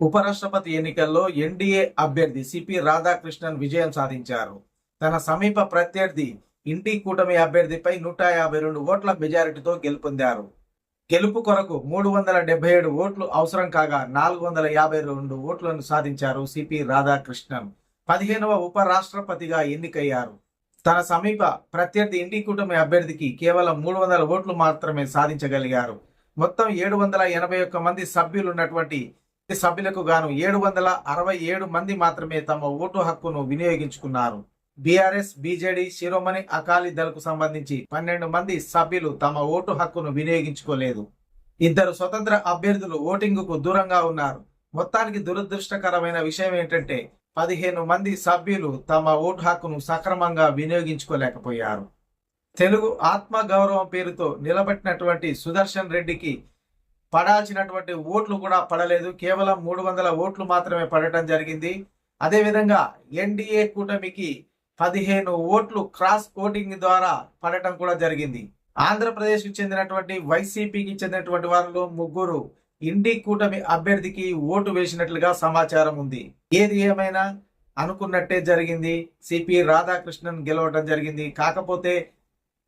ఉపరాష్ట్రపతి ఎన్నికల్లో ఎన్డీఏ అభ్యర్థి సిపి రాధాకృష్ణన్ విజయం సాధించారు. తన సమీప ప్రత్యర్థి ఇండి కూటమి అభ్యర్థిపై 152 ఓట్ల మెజారిటీతో గెలుపొందారు. గెలుపు కొరకు 377 ఓట్లు అవసరం కాగా 452 ఓట్లను సాధించారు సిపి రాధాకృష్ణన్. 15వ ఉపరాష్ట్రపతిగా ఎన్నికయ్యారు. తన సమీప ప్రత్యర్థి ఇండి కూటమి అభ్యర్థికి కేవలం 300 ఓట్లు మాత్రమే సాధించగలిగారు. మొత్తం 781 మంది సభ్యులున్నటువంటి సభ్యులకు గాను 767 మంది మాత్రమే తమ ఓటు హక్కును వినియోగించుకున్నారు. బీఆర్ఎస్, బీజేడీ, శిరోమణి అకాలీ దళకు సంబంధించి 12 మంది సభ్యులు తమ ఓటు హక్కును వినియోగించుకోలేదు. 2 స్వతంత్ర అభ్యర్థులు ఓటింగుకు దూరంగా ఉన్నారు. మొత్తానికి దురదృష్టకరమైన విషయం ఏంటంటే 15 మంది సభ్యులు తమ ఓటు హక్కును సక్రమంగా వినియోగించుకోలేకపోయారు. తెలుగు ఆత్మ గౌరవం పేరుతో నిలబెట్టినటువంటి సుదర్శన్ రెడ్డికి పడాల్సినటువంటి ఓట్లు కూడా పడలేదు. కేవలం 300 ఓట్లు మాత్రమే పడటం జరిగింది. అదేవిధంగా ఎన్డీఏ కూటమికి 15 ఓట్లు క్రాస్ ఓటింగ్ ద్వారా పడటం కూడా జరిగింది. ఆంధ్రప్రదేశ్కి చెందినటువంటి వైసీపీకి చెందినటువంటి వారిలో 3 ఇండి కూటమి అభ్యర్థికి ఓటు వేసినట్లుగా సమాచారం ఉంది. ఏది ఏమైనా అనుకున్నట్టే జరిగింది. సిపి రాధాకృష్ణన్ గెలవడం జరిగింది. కాకపోతే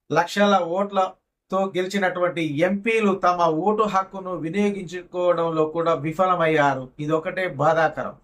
లక్షల ఓట్లతో గెలిచినటువంటి ఎంపీలు తమ ఓటు హక్కును వినియోగించుకోవడంలో కూడా విఫలమయ్యారు. ఇదొకటే బాధాకరం.